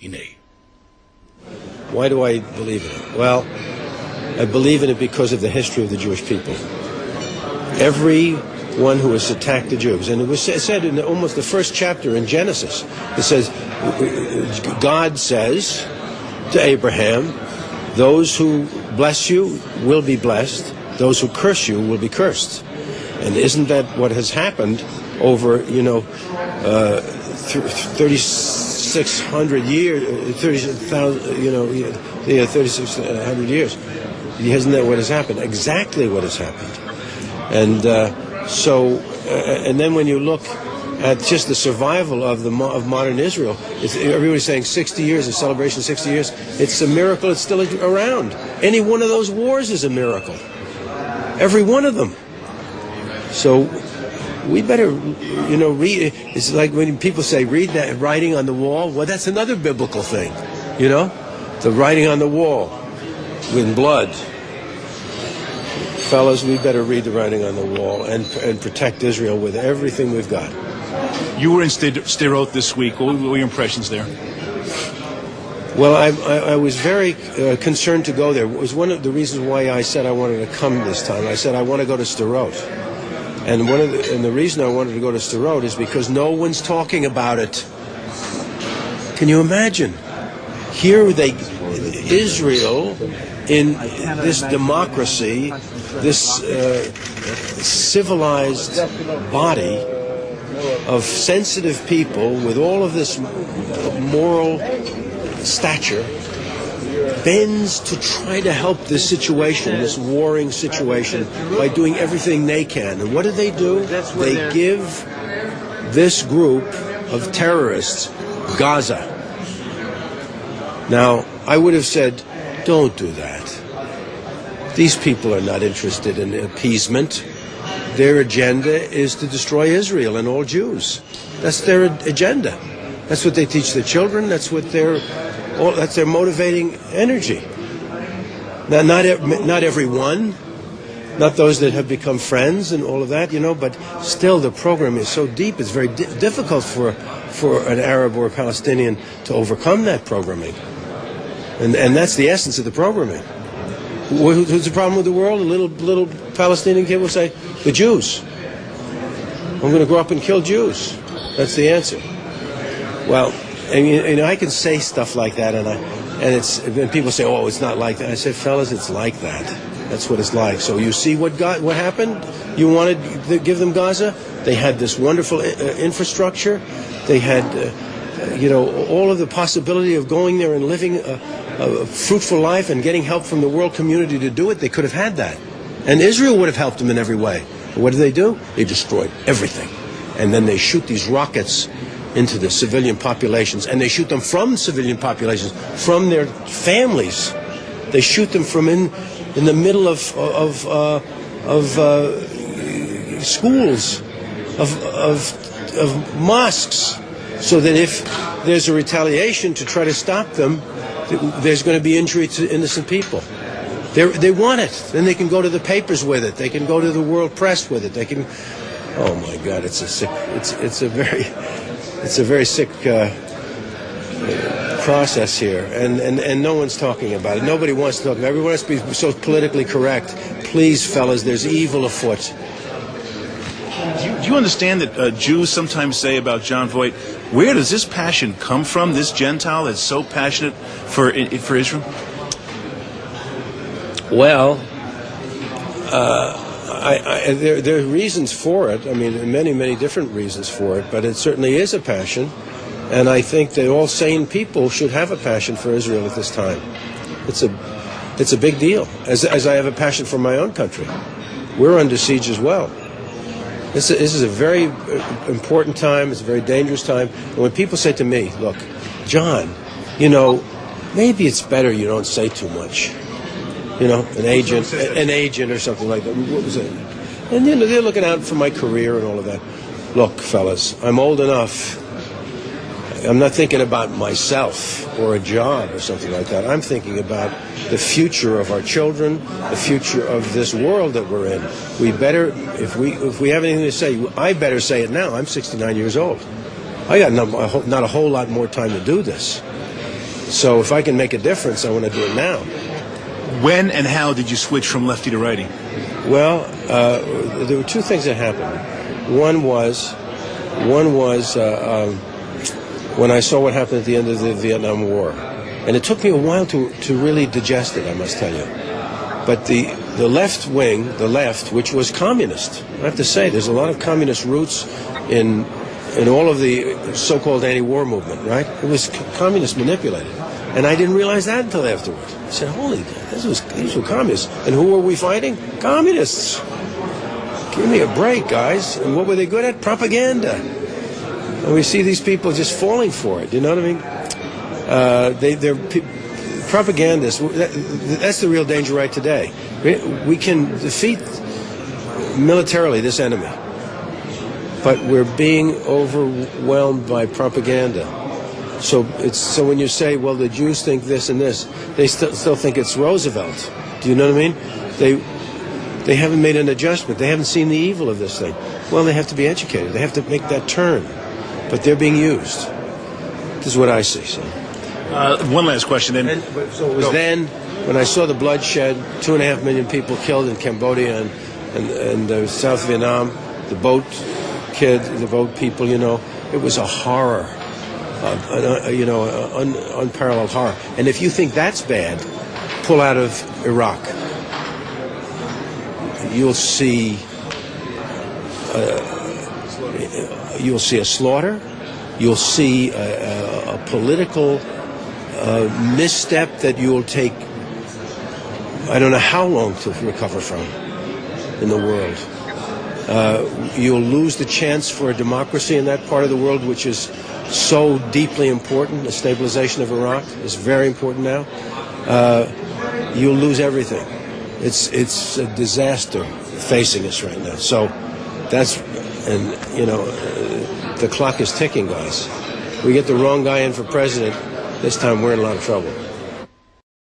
הנה. Why do I believe in it? Well, I believe in it because of the history of the Jewish people. Everyone who has attacked the Jews, and it was said in almost the first chapter in Genesis, it says, God says to Abraham, those who bless you will be blessed, those who curse you will be cursed. And isn't that what has happened over, 3,600 years, 3,600 years? Isn't that what has happened? Exactly what has happened. And and then when you look at just the survival of modern Israel, everybody's saying 60 years, a celebration of 60 years. It's a miracle it's still around. Any one of those wars is a miracle. Every one of them. So we better, read. It's like when people say, read that writing on the wall. Well, that's another biblical thing, the writing on the wall with blood. Fellas, we better read the writing on the wall and protect Israel with everything we've got. You were in Sderot this week. What were your impressions there? Well, I was very concerned to go there. It was one of the reasons why I said I wanted to come this time. I said I want to go to Sderot. And the reason I wanted to go to Sderot is because no one's talking about it. Can you imagine? Here Israel, in this democracy, this civilized body of sensitive people with all of this moral stature, bends to try to help this situation, this warring situation, by doing everything they can. And what do? They give this group of terrorists Gaza. Now, I would have said, don't do that. These people are not interested in appeasement. Their agenda is to destroy Israel and all Jews. That's their agenda. That's what they teach their children. That's their motivating energy. Now, not everyone, not those that have become friends and all of that, but still the program is so deep. It's very difficult for an Arab or a Palestinian to overcome that programming. And that's the essence of the programming. Who's the problem with the world? A little Palestinian kid will say, the Jews. I'm going to grow up and kill Jews. That's the answer. Well, and I can say stuff like that, and people say, oh, it's not like that. I said, fellas, it's like that. That's what it's like. So you see what happened? You wanted to give them Gaza? They had this wonderful infrastructure. They had, all of the possibility of going there and living a fruitful life and getting help from the world community to do it. They could have had that. And Israel would have helped them in every way. But what do? They destroyed everything. And then they shoot these rockets into the civilian populations, and they shoot them from civilian populations, from their families. They shoot them from in the middle of schools, of mosques, so that if there's a retaliation to try to stop them, there's going to be injury to innocent people. They want it. Then they can go to the papers with it. They can go to the world press with it. They can. Oh my God! It's a very sick process here, and no one's talking about it. Nobody wants to talk about it. Everyone has to be so politically correct. Please, fellas, there's evil afoot. Do you understand that Jews sometimes say about Jhon Voite, where does this passion come from, this Gentile that's so passionate for Israel? Well, there are reasons for it. I mean, many different reasons for it, but it certainly is a passion. And I think that all sane people should have a passion for Israel at this time. It's a big deal, as I have a passion for my own country. We're under siege as well. This is a very important time. It's a very dangerous time. And when people say to me, look, John, maybe it's better you don't say too much. An agent or something like that. What was it? And they're looking out for my career and all of that. Look, fellas, I'm old enough. I'm not thinking about myself or a job or something like that. I'm thinking about the future of our children, the future of this world that we're in. We better, if we have anything to say, I better say it now. I'm 69 years old. I got not a whole lot more time to do this. So if I can make a difference, I want to do it now. When and how did you switch from lefty to righty? Well, there were two things that happened. One was when I saw what happened at the end of the Vietnam War. And it took me a while to really digest it, I must tell you. But the left wing, the left, which was communist, I have to say, there's a lot of communist roots in all of the so-called anti-war movement, right? It was communist manipulated. And I didn't realize that until afterward. I said, holy God, these were communists. And who were we fighting? Communists. Give me a break, guys. And what were they good at? Propaganda. And we see these people just falling for it. You know what I mean? They're propagandists. That's the real danger right today. We can defeat militarily this enemy, but we're being overwhelmed by propaganda. So when you say, well, the Jews think this and this, they still think it's Roosevelt. Do you know what I mean? They haven't made an adjustment. They haven't seen the evil of this thing. Well, they have to be educated. They have to make that turn. But they're being used. This is what I see. So. One last question. So it was then, when I saw the bloodshed, 2.5 million people killed in Cambodia and South Vietnam, the boat people, it was a horror, unparalleled horror. And if you think that's bad, pull out of Iraq. You'll see a slaughter. You'll see a political misstep that you'll take, I don't know how long to recover from in the world. You'll lose the chance for a democracy in that part of the world, which is so deeply important. The stabilization of Iraq is very important now. You'll lose everything. It's a disaster facing us right now. So the clock is ticking, guys. We get the wrong guy in for president, this time we're in a lot of trouble.